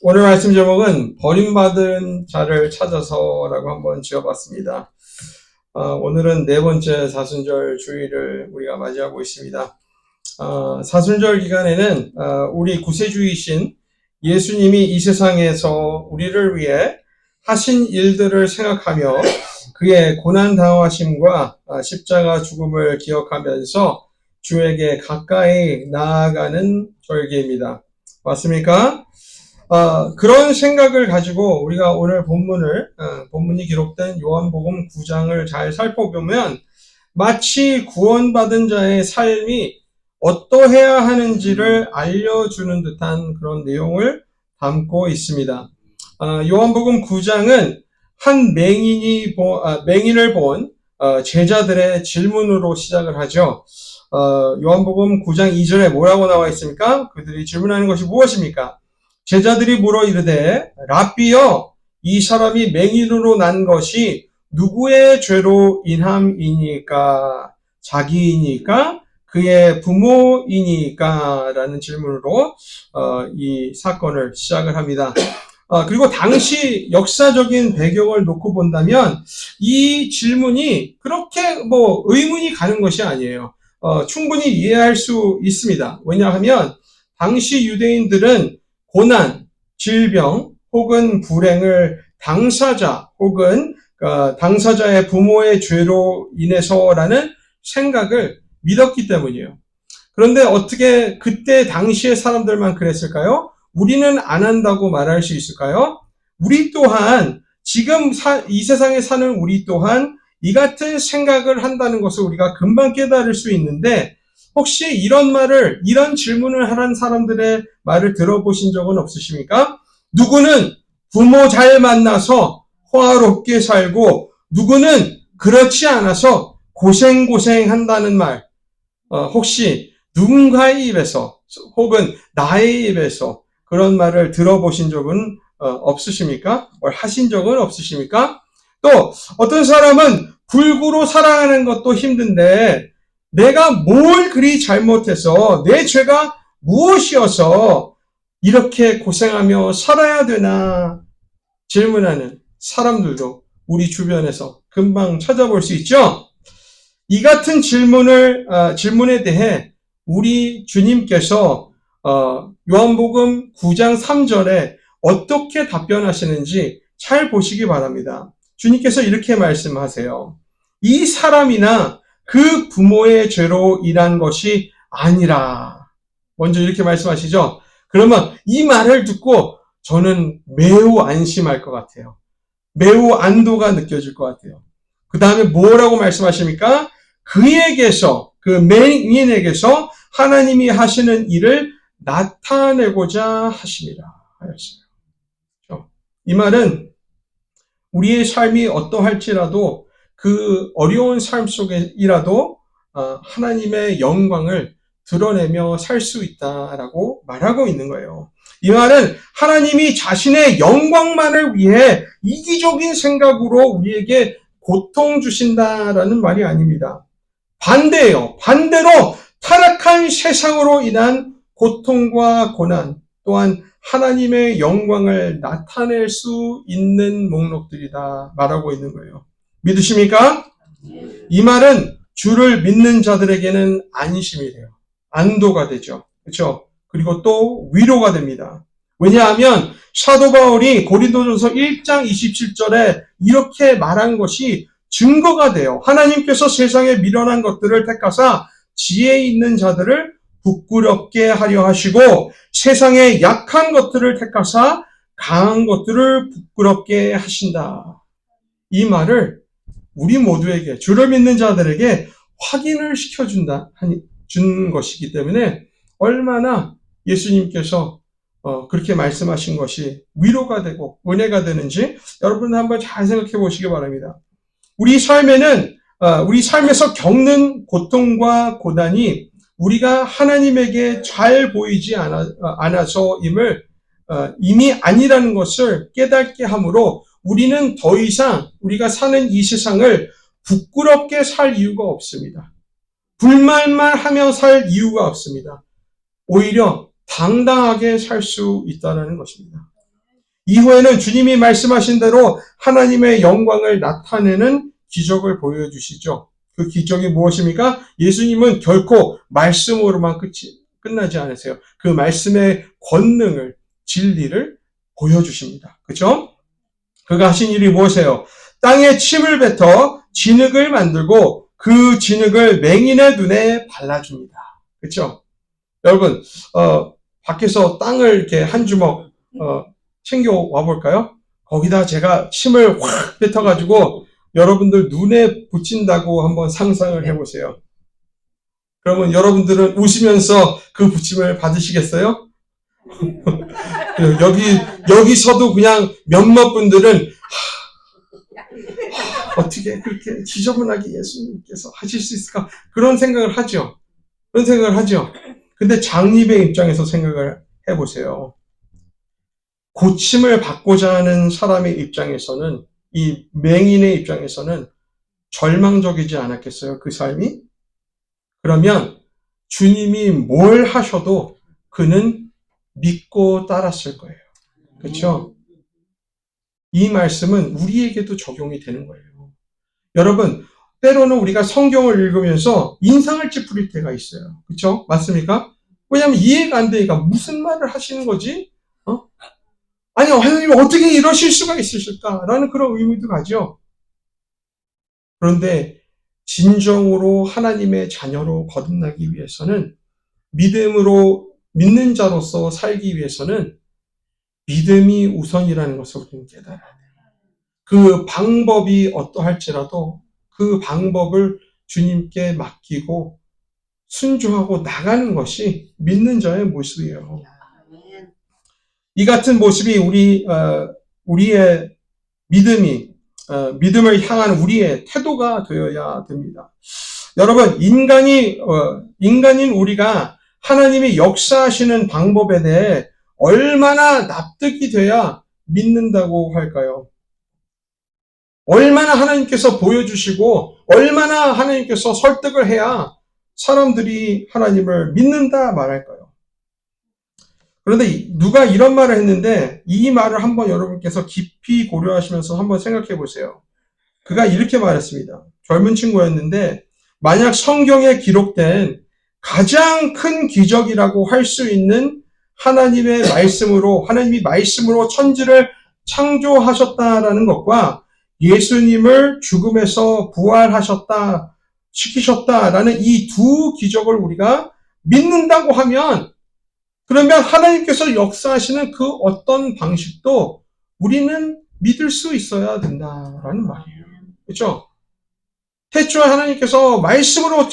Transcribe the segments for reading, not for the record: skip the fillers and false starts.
오늘 말씀 제목은 버림받은 자를 찾아서라고 한번 지어봤습니다. 오늘은 네 번째 사순절 주일을 우리가 맞이하고 있습니다. 사순절 기간에는 우리 구세주이신 예수님이 이 세상에서 우리를 위해 하신 일들을 생각하며 그의 고난당하심과 십자가 죽음을 기억하면서 주에게 가까이 나아가는 절기입니다. 맞습니까? 그런 생각을 가지고 우리가 오늘 본문이 기록된 요한복음 9장을 잘 살펴보면 마치 구원받은 자의 삶이 어떠해야 하는지를 알려주는 듯한 그런 내용을 담고 있습니다. 요한복음 9장은 한 맹인을 본 제자들의 질문으로 시작을 하죠. 요한복음 9장 2절에 뭐라고 나와 있습니까? 그들이 질문하는 것이 무엇입니까? 제자들이 물어 이르되 랍비여 이 사람이 맹인으로 난 것이 누구의 죄로 인함이니까? 자기이니까? 그의 부모이니까? 라는 질문으로 이 사건을 시작을 합니다. 그리고 당시 역사적인 배경을 놓고 본다면 이 질문이 그렇게 의문이 가는 것이 아니에요. 충분히 이해할 수 있습니다. 왜냐하면 당시 유대인들은 고난, 질병 혹은 불행을 당사자 혹은 당사자의 부모의 죄로 인해서라는 생각을 믿었기 때문이에요. 그런데 어떻게 그때 당시의 사람들만 그랬을까요? 우리는 안 한다고 말할 수 있을까요? 우리 또한 지금 이 세상에 사는 우리 또한 이 같은 생각을 한다는 것을 우리가 금방 깨달을 수 있는데 혹시 이런 질문을 하는 사람들의 말을 들어보신 적은 없으십니까? 누구는 부모 잘 만나서 호화롭게 살고 누구는 그렇지 않아서 고생한다는 말 혹시 누군가의 입에서 혹은 나의 입에서 그런 말을 들어보신 적은 없으십니까? 하신 적은 없으십니까? 또 어떤 사람은 불구로 사랑하는 것도 힘든데 내가 뭘 그리 잘못해서 내 죄가 무엇이어서 이렇게 고생하며 살아야 되나 질문하는 사람들도 우리 주변에서 금방 찾아볼 수 있죠. 이 같은 질문에 대해 우리 주님께서 요한복음 9장 3절에 어떻게 답변하시는지 잘 보시기 바랍니다. 주님께서 이렇게 말씀하세요. 이 사람이나 그 부모의 죄로 인한 것이 아니라. 먼저 이렇게 말씀하시죠. 그러면 이 말을 듣고 저는 매우 안심할 것 같아요. 매우 안도가 느껴질 것 같아요. 그 다음에 뭐라고 말씀하십니까? 그 맹인에게서 하나님이 하시는 일을 나타내고자 하십니다. 하였어요. 이 말은 우리의 삶이 어떠할지라도 그 어려운 삶 속에라도 하나님의 영광을 드러내며 살 수 있다라고 말하고 있는 거예요. 이 말은 하나님이 자신의 영광만을 위해 이기적인 생각으로 우리에게 고통 주신다라는 말이 아닙니다. 반대예요. 반대로 타락한 세상으로 인한 고통과 고난 또한 하나님의 영광을 나타낼 수 있는 목록들이다 말하고 있는 거예요. 믿으십니까? 이 말은 주를 믿는 자들에게는 안심이 돼요. 안도가 되죠. 그렇죠? 그리고 또 위로가 됩니다. 왜냐하면 사도 바울이 고린도전서 1장 27절에 이렇게 말한 것이 증거가 돼요. 하나님께서 세상에 미련한 것들을 택하사 지혜 있는 자들을 부끄럽게 하려 하시고 세상에 약한 것들을 택하사 강한 것들을 부끄럽게 하신다. 이 말을 우리 모두에게 주를 믿는 자들에게 확인을 준 것이기 때문에 얼마나 예수님께서 그렇게 말씀하신 것이 위로가 되고 은혜가 되는지 여러분 한번 잘 생각해 보시기 바랍니다. 우리 삶에서 겪는 고통과 고난이 우리가 하나님에게 잘 보이지 않아서임을 이미 아니라는 것을 깨닫게 하므로 우리는 더 이상 우리가 사는 이 세상을 부끄럽게 살 이유가 없습니다. 불만만 하며 살 이유가 없습니다. 오히려 당당하게 살 수 있다는 것입니다. 이후에는 주님이 말씀하신 대로 하나님의 영광을 나타내는 기적을 보여주시죠. 그 기적이 무엇입니까? 예수님은 결코 말씀으로만 끝나지 않으세요. 그 말씀의 권능을, 진리를 보여주십니다. 그렇죠? 그가 하신 일이 무엇이에요? 땅에 침을 뱉어 진흙을 만들고 그 진흙을 맹인의 눈에 발라줍니다. 그렇죠? 여러분, 밖에서 땅을 이렇게 한 주먹 챙겨 와볼까요? 거기다 제가 침을 확 뱉어가지고 여러분들 눈에 붙인다고 한번 상상을 해보세요. 그러면 여러분들은 웃으면서 그 붙임을 받으시겠어요? 여기서도 그냥 몇몇 분들은 어떻게 그렇게 지저분하게 예수님께서 하실 수 있을까? 그런 생각을 하죠. 근데 장님의 입장에서 생각을 해보세요. 고침을 받고자 하는 사람의 입장에서는, 이 맹인의 입장에서는 절망적이지 않았겠어요? 그 삶이? 그러면 주님이 뭘 하셔도 그는 믿고 따랐을 거예요. 그렇죠? 이 말씀은 우리에게도 적용이 되는 거예요. 여러분, 때로는 우리가 성경을 읽으면서 인상을 찌푸릴 때가 있어요. 그렇죠? 맞습니까? 왜냐하면 이해가 안 되니까 무슨 말을 하시는 거지? 아니, 하나님이 어떻게 이러실 수가 있으실까라는 그런 의문도 가죠. 그런데 진정으로 하나님의 자녀로 거듭나기 위해서는 믿음으로 믿는 자로서 살기 위해서는 믿음이 우선이라는 것을 우리는 깨달아야 돼요. 그 방법이 어떠할지라도 그 방법을 주님께 맡기고 순종하고 나가는 것이 믿는 자의 모습이에요. 이 같은 모습이 우리의 믿음을 향한 우리의 태도가 되어야 됩니다. 여러분, 인간인 우리가 하나님이 역사하시는 방법에 대해 얼마나 납득이 돼야 믿는다고 할까요? 얼마나 하나님께서 보여주시고 얼마나 하나님께서 설득을 해야 사람들이 하나님을 믿는다 말할까요? 그런데 누가 이런 말을 했는데 이 말을 한번 여러분께서 깊이 고려하시면서 한번 생각해 보세요. 그가 이렇게 말했습니다. 젊은 친구였는데 만약 성경에 기록된 가장 큰 기적이라고 할 수 있는 하나님이 말씀으로 천지를 창조하셨다라는 것과 예수님을 죽음에서 시키셨다라는 이 두 기적을 우리가 믿는다고 하면 그러면 하나님께서 역사하시는 그 어떤 방식도 우리는 믿을 수 있어야 된다라는 말이에요. 그렇죠? 태초에 하나님께서 말씀으로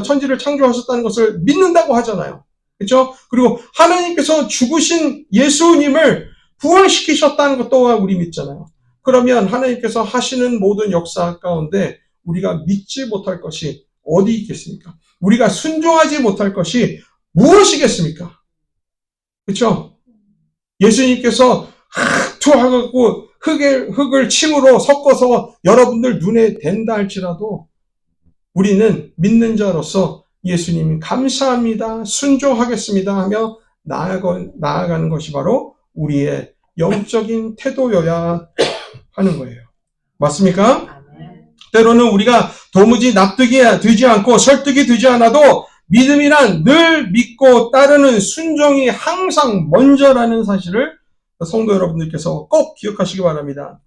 천지를 창조하셨다는 것을 믿는다고 하잖아요. 그렇죠? 그리고 하나님께서 죽으신 예수님을 부활시키셨다는 것 또한 우리 믿잖아요. 그러면 하나님께서 하시는 모든 역사 가운데 우리가 믿지 못할 것이 어디 있겠습니까? 우리가 순종하지 못할 것이 무엇이겠습니까? 그렇죠? 예수님께서 투하고 흙을 침으로 섞어서 여러분들 눈에 댄다 할지라도 우리는 믿는 자로서 예수님 감사합니다, 순종하겠습니다 하며 나아가는 것이 바로 우리의 영적인 태도여야 하는 거예요. 맞습니까? 때로는 우리가 도무지 납득이 되지 않고 설득이 되지 않아도 믿음이란 늘 믿고 따르는 순종이 항상 먼저라는 사실을 성도 여러분들께서 꼭 기억하시기 바랍니다.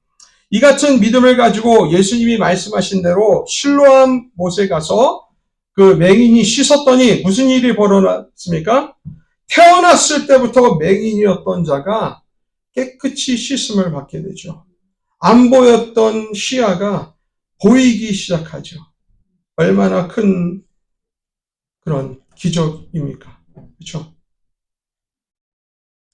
이 같은 믿음을 가지고 예수님이 말씀하신 대로 실로암 못에 가서 그 맹인이 씻었더니 무슨 일이 벌어졌습니까? 태어났을 때부터 맹인이었던 자가 깨끗이 씻음을 받게 되죠. 안 보였던 시야가 보이기 시작하죠. 얼마나 큰 그런 기적입니까? 그렇죠?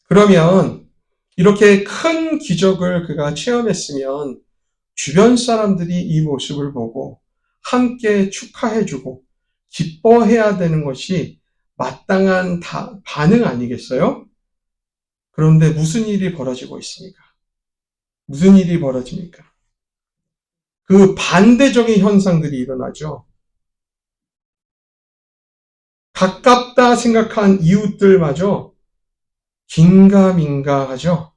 그러면 이렇게 큰 기적을 그가 체험했으면 주변 사람들이 이 모습을 보고 함께 축하해주고 기뻐해야 되는 것이 마땅한 반응 아니겠어요? 그런데 무슨 일이 벌어지고 있습니까? 무슨 일이 벌어집니까? 그 반대적인 현상들이 일어나죠. 가깝다 생각한 이웃들마저 긴가민가하죠.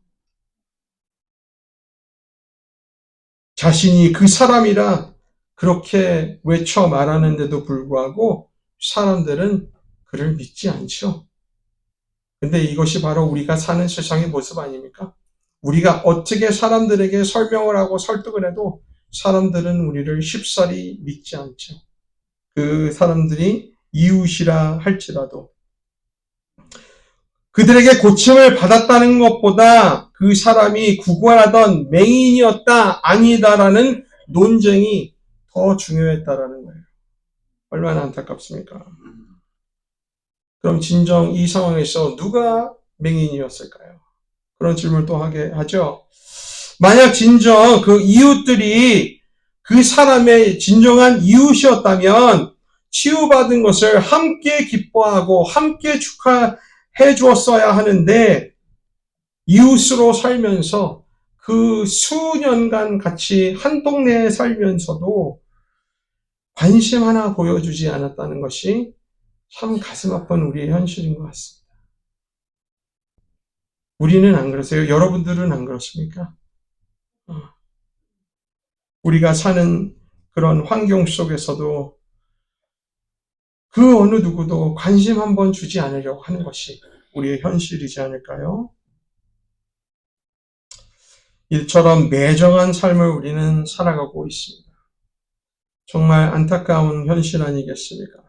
자신이 그 사람이라 그렇게 외쳐 말하는데도 불구하고 사람들은 그를 믿지 않죠. 근데 이것이 바로 우리가 사는 세상의 모습 아닙니까? 우리가 어떻게 사람들에게 설명을 하고 설득을 해도 사람들은 우리를 쉽사리 믿지 않죠. 그 사람들이 이웃이라 할지라도 그들에게 고침을 받았다는 것보다 그 사람이 구걸하던 맹인이었다 아니다라는 논쟁이 더 중요했다라는 거예요. 얼마나 안타깝습니까? 그럼 진정 이 상황에서 누가 맹인이었을까요? 그런 질문을 또 하게 하죠. 만약 진정 그 이웃들이 그 사람의 진정한 이웃이었다면 치유받은 것을 함께 기뻐하고 함께 축하해 주었어야 하는데 이웃으로 살면서 그 수년간 같이 한 동네에 살면서도 관심 하나 보여주지 않았다는 것이 참 가슴 아픈 우리의 현실인 것 같습니다. 우리는 안 그러세요? 여러분들은 안 그렇습니까? 우리가 사는 그런 환경 속에서도 그 어느 누구도 관심 한번 주지 않으려고 하는 것이 우리의 현실이지 않을까요? 이처럼 매정한 삶을 우리는 살아가고 있습니다. 정말 안타까운 현실 아니겠습니까?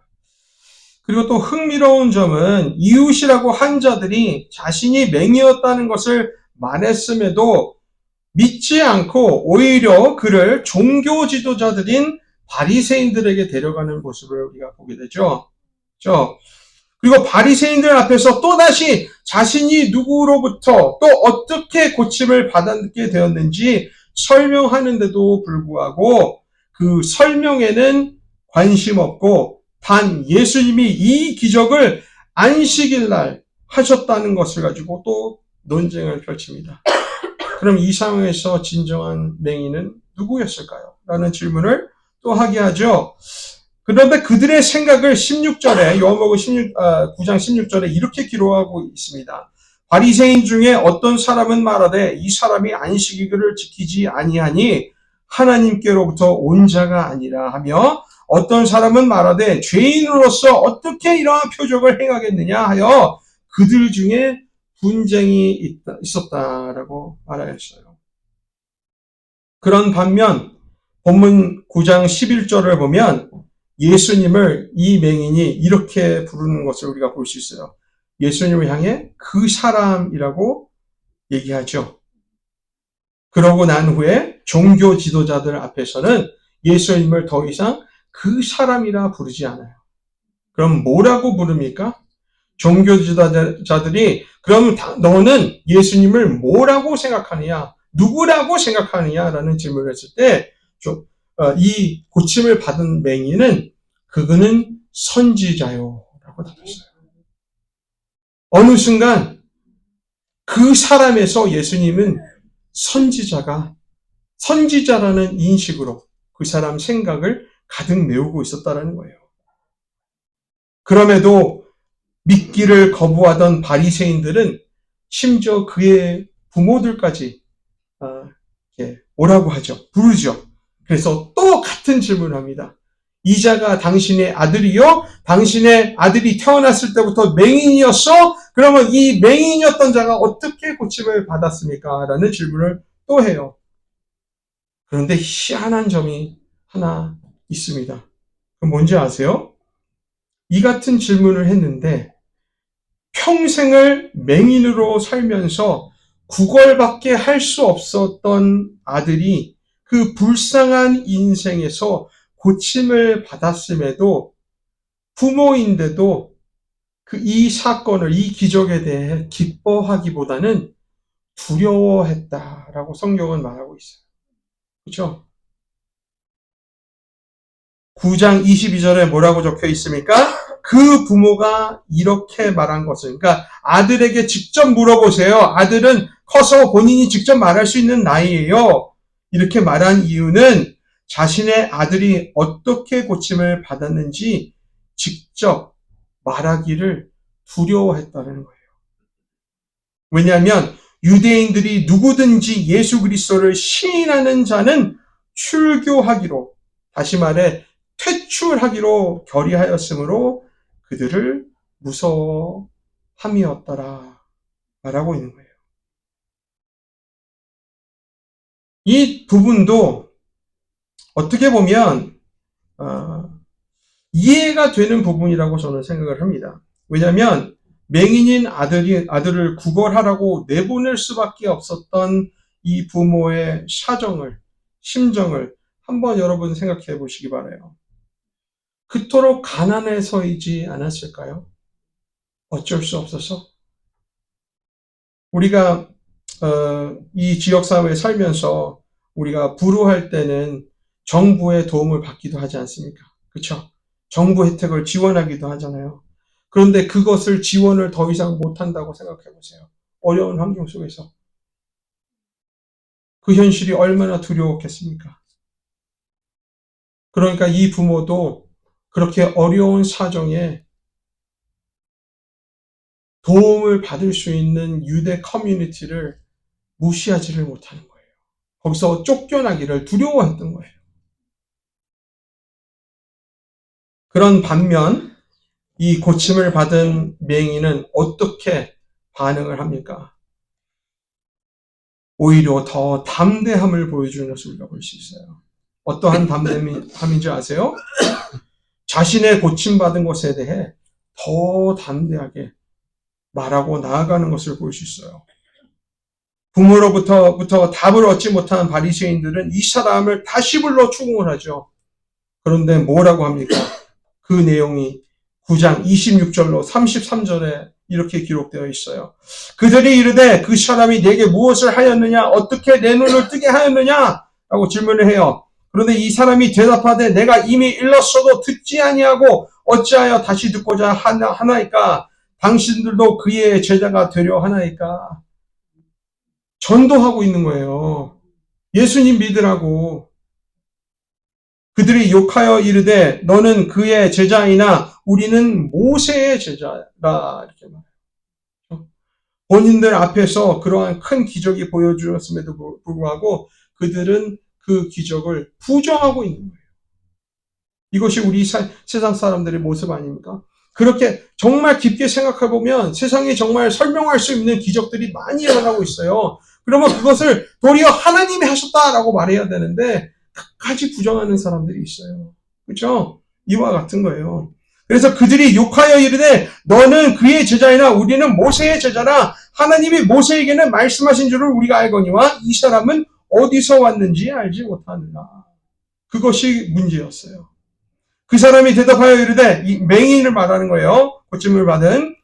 그리고 또 흥미로운 점은 이웃이라고 한 자들이 자신이 맹이었다는 것을 말했음에도 믿지 않고 오히려 그를 종교 지도자들인 바리새인들에게 데려가는 모습을 우리가 보게 되죠. 그렇죠? 그리고 바리새인들 앞에서 또다시 자신이 누구로부터 또 어떻게 고침을 받게 되었는지 설명하는데도 불구하고 그 설명에는 관심 없고 단 예수님이 이 기적을 안식일 날 하셨다는 것을 가지고 또 논쟁을 펼칩니다. 그럼 이 상황에서 진정한 맹인은 누구였을까요? 라는 질문을 또 하게 하죠. 그런데 그들의 생각을 16절에 요한복음 9장 16절에 이렇게 기록하고 있습니다. 바리새인 중에 어떤 사람은 말하되 이 사람이 안식일을 지키지 아니하니 하나님께로부터 온 자가 아니라 하며 어떤 사람은 말하되 죄인으로서 어떻게 이러한 표적을 행하겠느냐 하여 그들 중에 분쟁이 있었다라고 말하였어요. 그런 반면 본문 9장 11절을 보면 예수님을 이 맹인이 이렇게 부르는 것을 우리가 볼 수 있어요. 예수님을 향해 그 사람이라고 얘기하죠. 그러고 난 후에 종교 지도자들 앞에서는 예수님을 더 이상 그 사람이라 부르지 않아요. 그럼 뭐라고 부릅니까? 종교 지도자들이 그럼 너는 예수님을 뭐라고 생각하느냐? 누구라고 생각하느냐라는 질문을 했을 때 이 고침을 받은 맹인은 그는 선지자요 라고 답했어요. 어느 순간 그 사람에서 예수님은 선지자라는 인식으로 그 사람 생각을 가득 메우고 있었다는 거예요. 그럼에도 믿기를 거부하던 바리새인들은 심지어 그의 부모들까지 뭐라고 하죠? 부르죠. 그래서 또 같은 질문을 합니다. 이 자가 당신의 아들이요? 당신의 아들이 태어났을 때부터 맹인이었어? 그러면 이 맹인이었던 자가 어떻게 고침을 받았습니까? 라는 질문을 또 해요. 그런데 희한한 점이 하나 있습니다. 그럼 뭔지 아세요? 이 같은 질문을 했는데 평생을 맹인으로 살면서 구걸밖에 할 수 없었던 아들이 그 불쌍한 인생에서 고침을 받았음에도 부모인데도 이 사건을, 이 기적에 대해 기뻐하기보다는 두려워했다라고 성경은 말하고 있어요. 그렇죠? 9장 22절에 뭐라고 적혀 있습니까? 그 부모가 이렇게 말한 것은, 그러니까 아들에게 직접 물어보세요. 아들은 커서 본인이 직접 말할 수 있는 나이예요. 이렇게 말한 이유는 자신의 아들이 어떻게 고침을 받았는지 직접 말하기를 두려워했다는 거예요. 왜냐하면 유대인들이 누구든지 예수 그리스도를 시인하는 자는 출교하기로, 다시 말해 퇴출하기로 결의하였으므로 그들을 무서워함이었더라 말하고 있는 거예요. 이 부분도 어떻게 보면 이해가 되는 부분이라고 저는 생각을 합니다. 왜냐하면 맹인인 아들을 구걸하라고 내보낼 수밖에 없었던 이 부모의 심정을 한번 여러분 생각해 보시기 바라요. 그토록 가난해서이지 않았을까요? 어쩔 수 없어서. 우리가 이 지역사회에 살면서 우리가 불우할 때는 정부의 도움을 받기도 하지 않습니까? 그렇죠? 정부 혜택을 지원하기도 하잖아요. 그런데 그것을 지원을 더 이상 못한다고 생각해 보세요. 어려운 환경 속에서. 그 현실이 얼마나 두려웠겠습니까? 그러니까 이 부모도 그렇게 어려운 사정에 도움을 받을 수 있는 유대 커뮤니티를 무시하지를 못하는 거예요. 거기서 쫓겨나기를 두려워했던 거예요. 그런 반면 이 고침을 받은 맹인은 어떻게 반응을 합니까? 오히려 더 담대함을 보여주는 것을 우리가 볼 수 있어요. 어떠한 담대함인지 아세요? 자신의 고침받은 것에 대해 더 담대하게 말하고 나아가는 것을 볼 수 있어요. 부모로부터 답을 얻지 못한 바리새인들은 이 사람을 다시 불러 추궁을 하죠. 그런데 뭐라고 합니까? 그 내용이 9장 26절로 33절에 이렇게 기록되어 있어요. 그들이 이르되 그 사람이 내게 무엇을 하였느냐? 어떻게 내 눈을 뜨게 하였느냐? 라고 질문을 해요. 그런데 이 사람이 대답하되 내가 이미 일렀어도 듣지 아니하고 어찌하여 다시 듣고자 하나이까? 당신들도 그의 제자가 되려 하나이까? 전도하고 있는 거예요. 예수님 믿으라고. 그들이 욕하여 이르되 너는 그의 제자이나 우리는 모세의 제자라 이렇게 말해요. 본인들 앞에서 그러한 큰 기적이 보여주었음에도 불구하고 그들은 그 기적을 부정하고 있는 거예요. 이것이 우리 세상 사람들의 모습 아닙니까? 그렇게 정말 깊게 생각해보면 세상에 정말 설명할 수 있는 기적들이 많이 일어나고 있어요. 그러면 그것을 도리어 하나님이 하셨다라고 말해야 되는데 끝까지 부정하는 사람들이 있어요. 그렇죠? 이와 같은 거예요. 그래서 그들이 욕하여 이르되 너는 그의 제자이나 우리는 모세의 제자라. 하나님이 모세에게는 말씀하신 줄을 우리가 알거니와 이 사람은 어디서 왔는지 알지 못하느라. 그것이 문제였어요. 그 사람이 대답하여 이르되, 이 맹인을 말하는 거예요. 고침을 받은.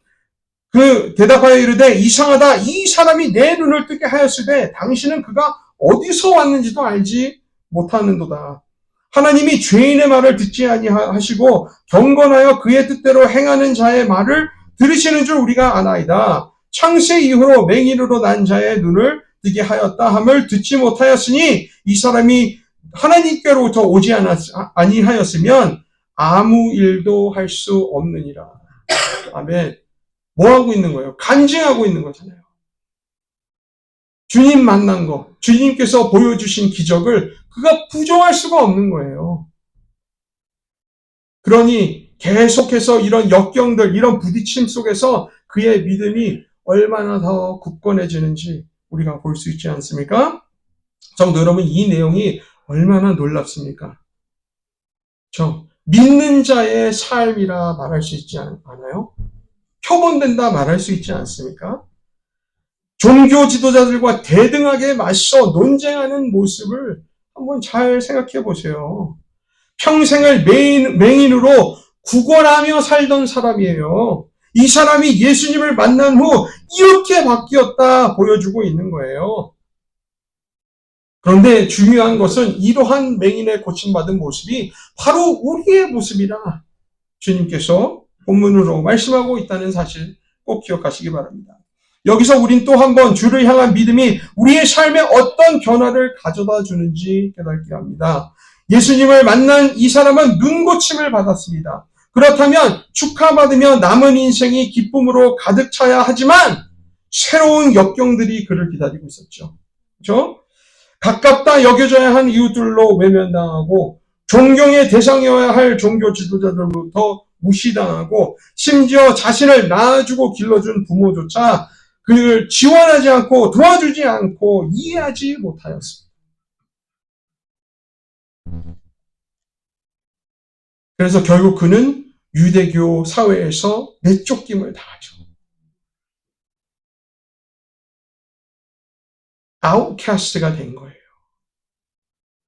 그 대답하여 이르되 이상하다. 이 사람이 내 눈을 뜨게 하였으되 당신은 그가 어디서 왔는지도 알지 못하는도다. 하나님이 죄인의 말을 듣지 아니하시고 경건하여 그의 뜻대로 행하는 자의 말을 들으시는 줄 우리가 아나이다. 창세 이후로 맹인으로 난 자의 눈을 뜨게 하였다 함을 듣지 못하였으니 이 사람이 하나님께로부터 오지 아니하였으면 아무 일도 할 수 없느니라. 아멘. 뭐 하고 있는 거예요? 간증하고 있는 거잖아요. 주님 만난 거, 주님께서 보여주신 기적을 그가 부정할 수가 없는 거예요. 그러니 계속해서 이런 역경들, 이런 부딪힘 속에서 그의 믿음이 얼마나 더 굳건해지는지 우리가 볼 수 있지 않습니까? 성도 여러분, 이 내용이 얼마나 놀랍습니까? 믿는 자의 삶이라 말할 수 있지 않아요? 표본된다 말할 수 있지 않습니까? 종교 지도자들과 대등하게 맞서 논쟁하는 모습을 한번 잘 생각해 보세요. 평생을 맹인으로 구걸하며 살던 사람이에요. 이 사람이 예수님을 만난 후 이렇게 바뀌었다 보여주고 있는 거예요. 그런데 중요한 것은 이러한 맹인의 고침받은 모습이 바로 우리의 모습이라 주님께서 본문으로 말씀하고 있다는 사실 꼭 기억하시기 바랍니다. 여기서 우린 또 한 번 주를 향한 믿음이 우리의 삶에 어떤 변화를 가져다 주는지 깨닫게 합니다. 예수님을 만난 이 사람은 눈고침을 받았습니다. 그렇다면 축하받으며 남은 인생이 기쁨으로 가득 차야 하지만 새로운 역경들이 그를 기다리고 있었죠. 그렇죠? 가깝다 여겨져야 한 이웃들로 외면당하고 존경의 대상이어야 할 종교 지도자들로부터 무시당하고 심지어 자신을 낳아주고 길러준 부모조차 그를 지원하지 않고 도와주지 않고 이해하지 못하였습니다. 그래서 결국 그는 유대교 사회에서 내쫓김을 당하죠. 아웃캐스트가 된 거예요.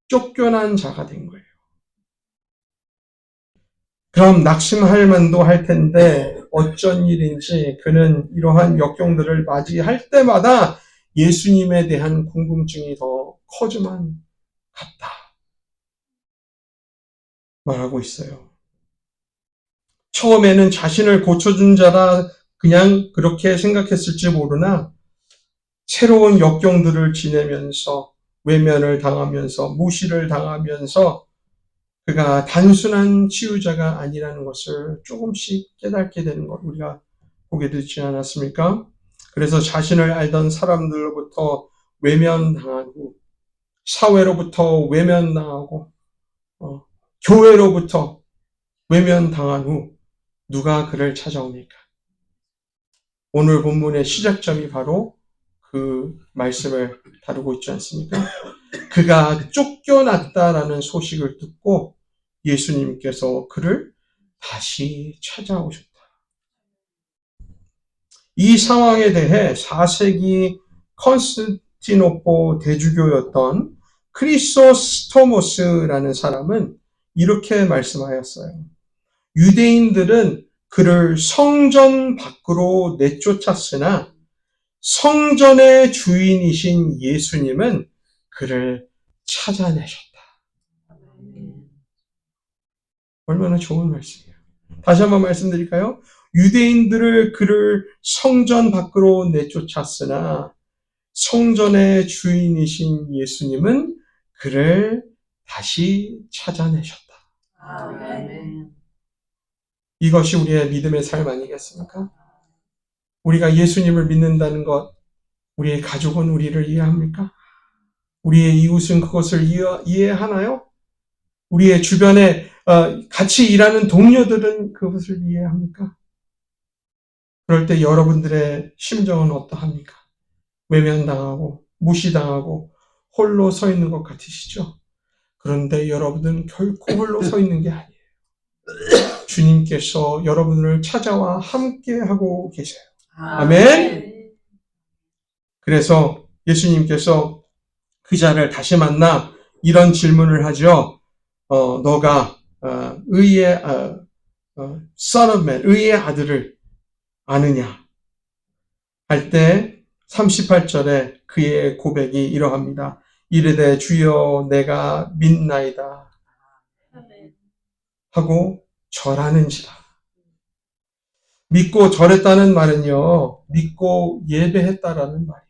쫓겨난 자가 된 거예요. 그럼 낙심할 만도 할 텐데 어쩐 일인지 그는 이러한 역경들을 맞이할 때마다 예수님에 대한 궁금증이 더 커져만 갔다 말하고 있어요. 처음에는 자신을 고쳐준 자라 그냥 그렇게 생각했을지 모르나 새로운 역경들을 지내면서 외면을 당하면서 무시를 당하면서 그가 단순한 치유자가 아니라는 것을 조금씩 깨닫게 되는 것 우리가 보게 되지 않았습니까? 그래서 자신을 알던 사람들로부터 외면당한 후 사회로부터 외면당하고 교회로부터 외면당한 후 누가 그를 찾아옵니까? 오늘 본문의 시작점이 바로 그 말씀을 다루고 있지 않습니까? 그가 쫓겨났다라는 소식을 듣고 예수님께서 그를 다시 찾아오셨다. 이 상황에 대해 4세기 컨스탄티노포 대주교였던 크리소스토모스라는 사람은 이렇게 말씀하였어요. 유대인들은 그를 성전 밖으로 내쫓았으나 성전의 주인이신 예수님은 그를 찾아내셨다. 얼마나 좋은 말씀이에요. 다시 한번 말씀드릴까요? 유대인들을 그를 성전 밖으로 내쫓았으나 성전의 주인이신 예수님은 그를 다시 찾아내셨다. 아멘. 이것이 우리의 믿음의 삶 아니겠습니까? 우리가 예수님을 믿는다는 것, 우리의 가족은 우리를 이해합니까? 우리의 이웃은 그것을 이해하나요? 우리의 주변에 같이 일하는 동료들은 그것을 이해합니까? 그럴 때 여러분들의 심정은 어떠합니까? 외면당하고 무시당하고 홀로 서 있는 것 같으시죠? 그런데 여러분은 결코 홀로 서 있는 게 아니에요. 주님께서 여러분을 찾아와 함께하고 계세요. 아멘. 그래서 예수님께서 그 자를 다시 만나 이런 질문을 하죠. 너가 의의 Son of Man, 의의 아들을 아느냐? 할 때 38절에 그의 고백이 이러합니다. 이르되 주여 내가 믿나이다 하고 절하는지라. 믿고 절했다는 말은요. 믿고 예배했다라는 말이에요.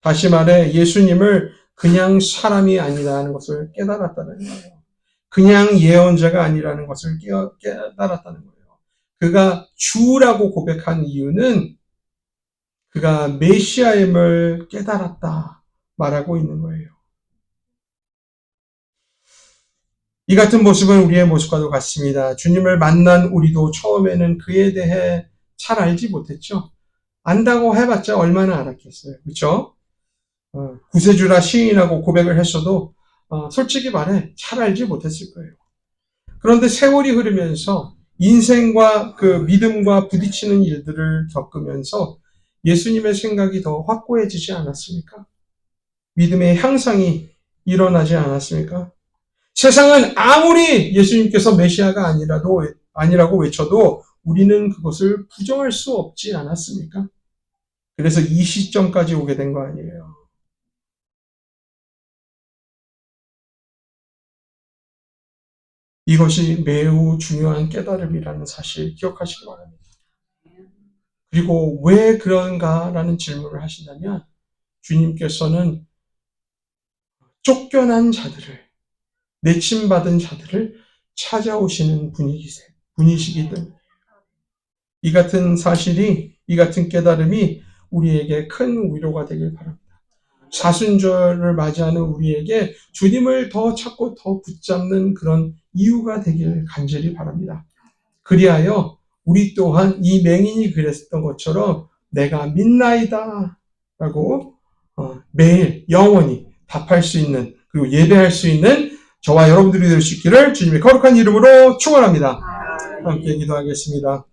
다시 말해 예수님을 그냥 사람이 아니라는 것을 깨달았다는 거예요. 그냥 예언자가 아니라는 것을 깨달았다는 거예요. 그가 주라고 고백한 이유는 그가 메시아임을 깨달았다 말하고 있는 거예요. 이 같은 모습은 우리의 모습과도 같습니다. 주님을 만난 우리도 처음에는 그에 대해 잘 알지 못했죠. 안다고 해봤자 얼마나 알았겠어요. 그렇죠? 구세주라 시인하고 고백을 했어도 솔직히 말해 잘 알지 못했을 거예요. 그런데 세월이 흐르면서 인생과 그 믿음과 부딪히는 일들을 겪으면서 예수님의 생각이 더 확고해지지 않았습니까? 믿음의 향상이 일어나지 않았습니까? 세상은 아무리 예수님께서 메시아가 아니라고 외쳐도 우리는 그것을 부정할 수 없지 않았습니까? 그래서 이 시점까지 오게 된 거 아니에요. 이것이 매우 중요한 깨달음이라는 사실 기억하시기 바랍니다. 그리고 왜 그런가라는 질문을 하신다면 주님께서는 쫓겨난 자들을, 내침받은 자들을 찾아오시는 분이시기 때문에 이 같은 사실이, 이 같은 깨달음이 우리에게 큰 위로가 되길 바랍니다. 사순절을 맞이하는 우리에게 주님을 더 찾고 더 붙잡는 그런 이유가 되길 간절히 바랍니다. 그리하여 우리 또한 이 맹인이 그랬던 것처럼 내가 믿나이다 라고 매일 영원히 답할 수 있는, 그리고 예배할 수 있는 저와 여러분들이 될 수 있기를 주님의 거룩한 이름으로 축원합니다. 함께 기도하겠습니다.